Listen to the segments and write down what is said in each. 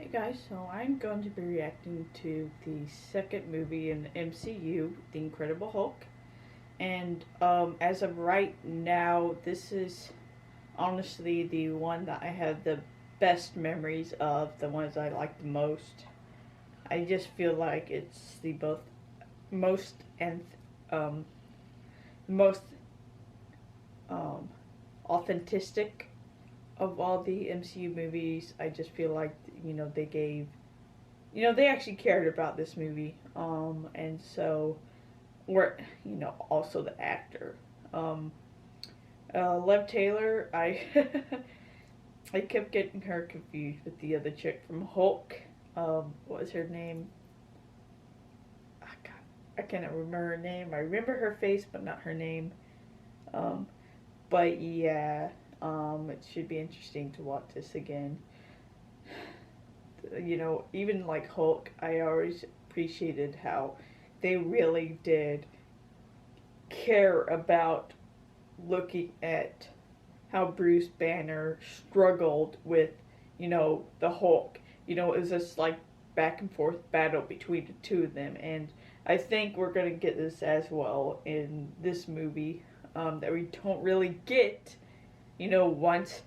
Hey guys, so I'm going to be reacting to the second movie in the MCU, The Incredible Hulk. And as of right now, this is honestly the one that I have the best memories of, the ones I like the most. I just feel like it's the both most and um, most um, authentic of all the MCU movies. I just feel like they gave they actually cared about this movie, and so we're also the actor, Lev Taylor. I I kept getting her confused with the other chick from Hulk. What was her name? God, I cannot remember her name. I remember her face, but not her name. Um, but yeah, it should be interesting to watch this again. Even like Hulk, I always appreciated how they really did care about looking at how Bruce Banner struggled with, the Hulk. It was just like back and forth battle between the two of them, and I think we're gonna get this as well in this movie, that we don't really get, once,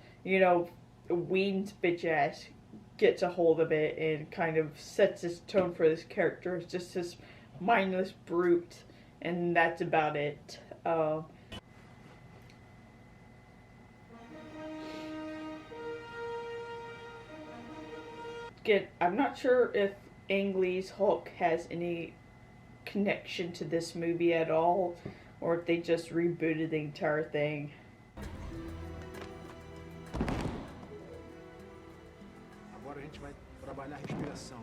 Whedon's bitch ass gets a hold of it and kind of sets this tone for this character. It's just this mindless brute, and that's about it. I'm not sure if Ang Lee's Hulk has any connection to this movie at all, or if they just rebooted the entire thing. Agora a gente vai trabalhar a respiração.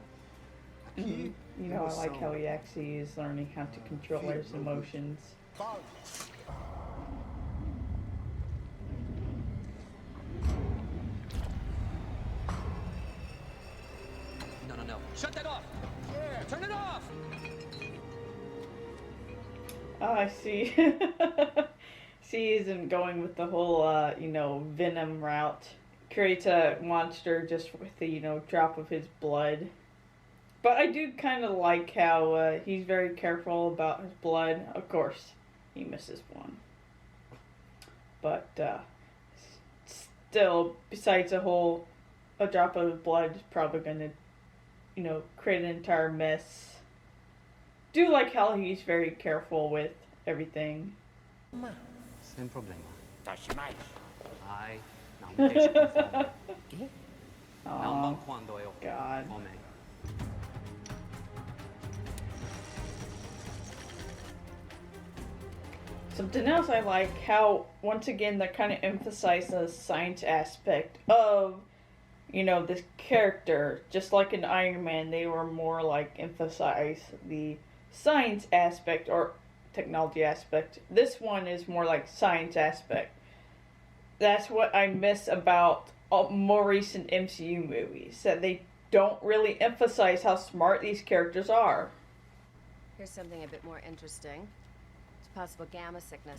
Aqui, I like how he actually is learning how to control his emotions. No. Shut that off! Yeah, turn it off! Oh, I see. See, he isn't going with the whole, Venom route. Creates a monster just with the, drop of his blood. But I do kind of like how he's very careful about his blood. Of course, he misses one. But still, besides a drop of blood is probably going to, create an entire mess. Do like how he's very careful with everything. Sem problema. Ai, não me deixe com fome. Quê? Não quando eu God. fome. Something else I like, how once again they kind of emphasize the science aspect of, this character. Just like in Iron Man, they were more like emphasize the science aspect or technology aspect. This one is more like science aspect. That's what I miss about more recent MCU movies, that they don't really emphasize how smart these characters are. Here's something a bit more interesting. It's possible gamma sickness.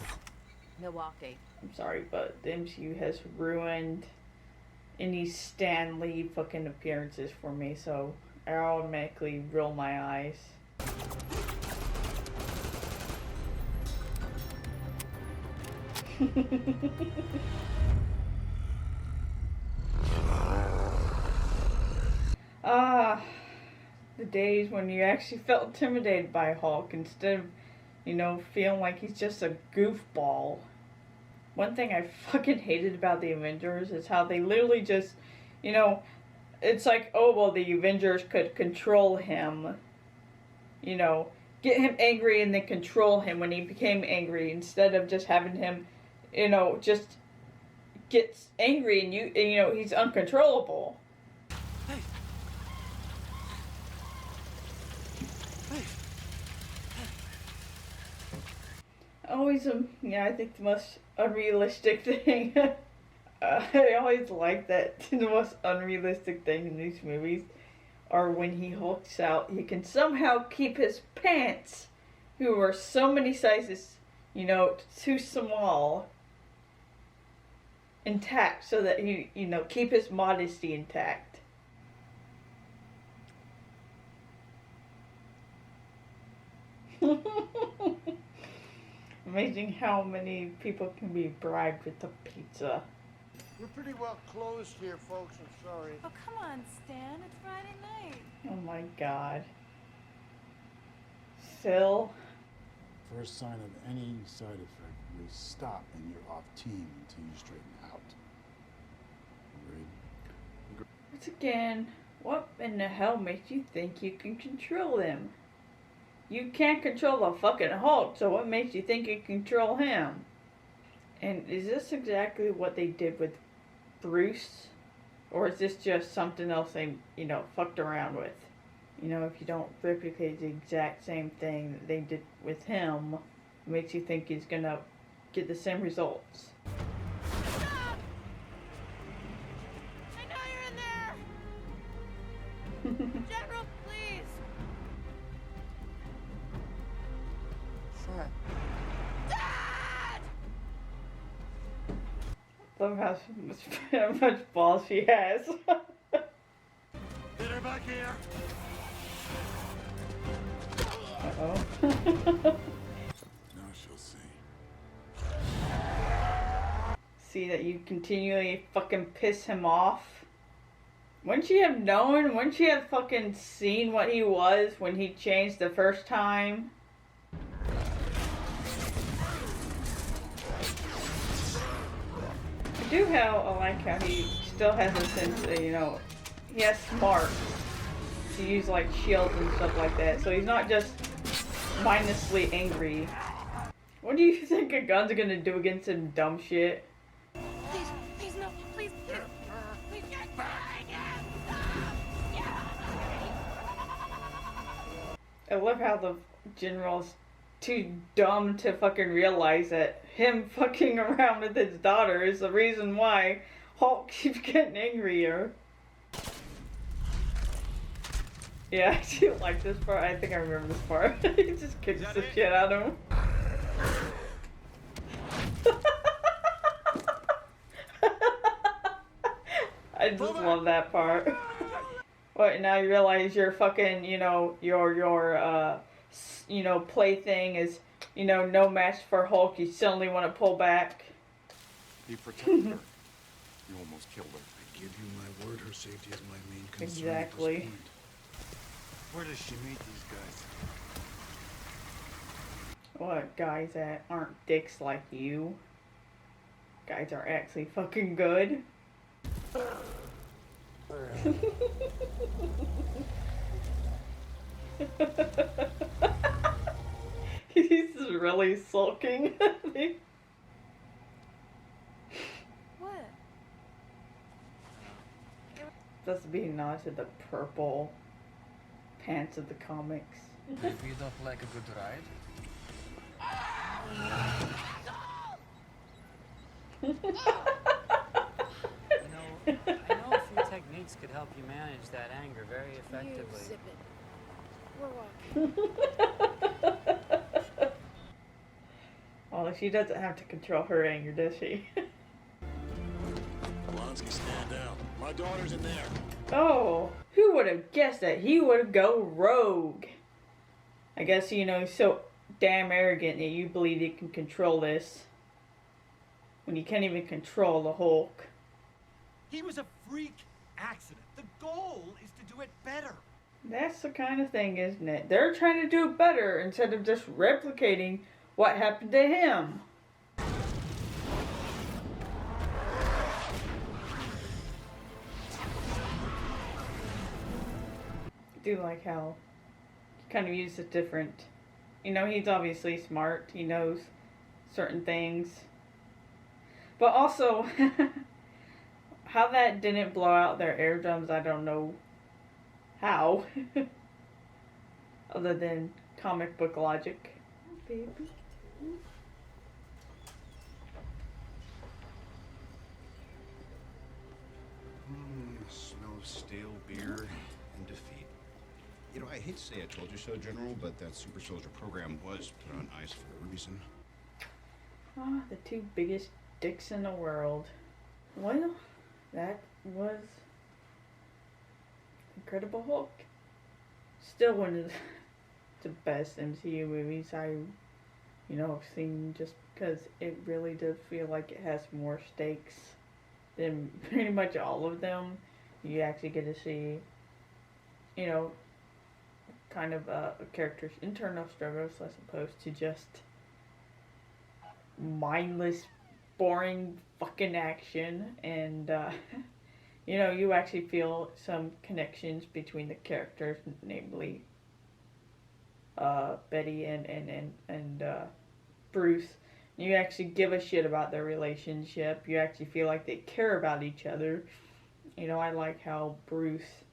Milwaukee. I'm sorry, but the MCU has ruined any Stan Lee fucking appearances for me, so I automatically roll my eyes. The days when you actually felt intimidated by Hulk instead of, feeling like he's just a goofball. One thing I fucking hated about the Avengers is how they literally just, it's like, oh, well, the Avengers could control him, get him angry and then control him when he became angry, instead of just having him, just gets angry and he's uncontrollable. Always, I think the most unrealistic thing. I always like that the most unrealistic thing in these movies are when he hulks out, he can somehow keep his pants, who are so many sizes, too small, intact, so that he, keep his modesty intact. Amazing how many people can be bribed with the pizza. We're pretty well closed here, folks. I'm sorry. Oh, come on, Stan. It's Friday night. Oh my god. Phil? First sign of any side effect, we stop and you're off team until you straighten out. Agreed? Once again, what in the hell makes you think you can control him? You can't control the fucking Hulk, so what makes you think you can control him? And is this exactly what they did with Bruce? Or is this just something else they, fucked around with? If you don't replicate the exact same thing that they did with him, it makes you think he's gonna get the same results. Stop! I know you're in there! General, please! Fat. Dad! Love how much balls she has. Get her back here! Uh-oh. Now she'll see. See that you continually fucking piss him off? Wouldn't she have known? Wouldn't she have fucking seen what he was when he changed the first time? I like how he still has a sense of, he has smarts to use like shields and stuff like that. So he's not just mindlessly angry. What do you think a gun's gonna do against some dumb shit? Please, please, no, please, please, please, get I love how the general's too dumb to fucking realize that him fucking around with his daughter is the reason why Hulk keeps getting angrier. Yeah, I do like this part. I think I remember this part. He just kicks the shit out of him. I just love that part. What, now you realize your fucking, your plaything is, no match for Hulk. You suddenly want to pull back. He protected her. You almost killed her. I give you my word, her safety is my main concern Exactly. at this point. Where does she meet these guys? What, guys that aren't dicks like you? Guys are actually fucking good. He's really sulking. What? That's being nod to the purple pants of the comics. If you don't like a good ride, I know a few techniques could help you manage that anger very effectively. You zip it. We're walking. Well, she doesn't have to control her anger, does she? Blonsky, stand down. My daughter's in there. Oh, who would have guessed that he would go rogue? I guess, he's so damn arrogant that you believe he can control this. When you can't even control the Hulk. He was a freak accident. The goal is to do it better. That's the kind of thing, isn't it? They're trying to do it better instead of just replicating what happened to him. I do like how he kind of uses different. He's obviously smart. He knows certain things. But also, how that didn't blow out their eardrums, I don't know how. Other than comic book logic. Baby. Smell of stale beer and defeat. You know, I hate to say I told you so, General, but that super soldier program was put on ice for a reason. Ah, the two biggest dicks in the world. Well, that was Incredible Hulk. Still one of the the best MCU movies I've seen, just because it really does feel like it has more stakes than pretty much all of them. You actually get to see, you know, kind of a character's internal struggles as opposed to just mindless, boring fucking action. And, you actually feel some connections between the characters, namely Betty and Bruce. You actually give a shit about their relationship. You actually feel like they care about each other. I like how Bruce,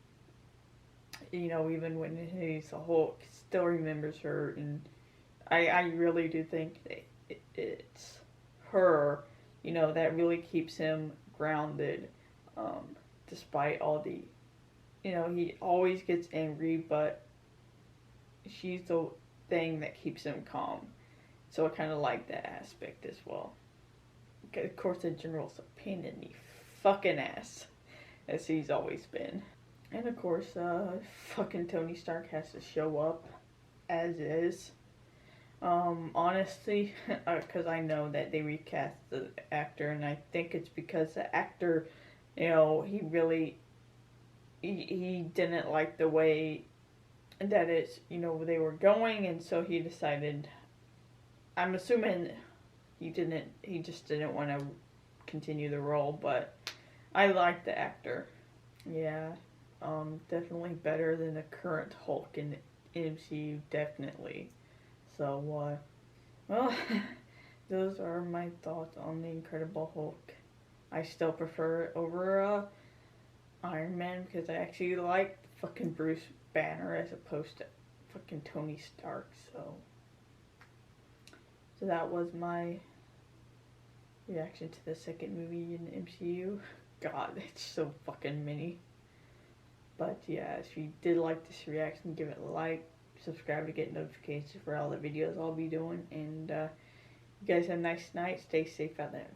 even when he's a Hulk, still remembers her. And I really do think that it's her, that really keeps him grounded. Despite all the, he always gets angry, but she's the thing that keeps him calm. So I kind of like that aspect as well. Of course, the General's a pain in the fucking ass, as he's always been. And of course, fucking Tony Stark has to show up as is. Honestly, because I know that they recast the actor, and I think it's because the actor, he really, he didn't like the way that it's, they were going, and so he decided, I'm assuming he just didn't want to continue the role, but I like the actor. Yeah, definitely better than the current Hulk in the MCU, definitely. So, well, those are my thoughts on the Incredible Hulk. I still prefer it over Iron Man because I actually like fucking Bruce Banner as opposed to fucking Tony Stark. So that was my reaction to the second movie in the MCU. God, it's so fucking many. But yeah, if you did like this reaction, give it a like, subscribe to get notifications for all the videos I'll be doing, and you guys have a nice night. Stay safe out there.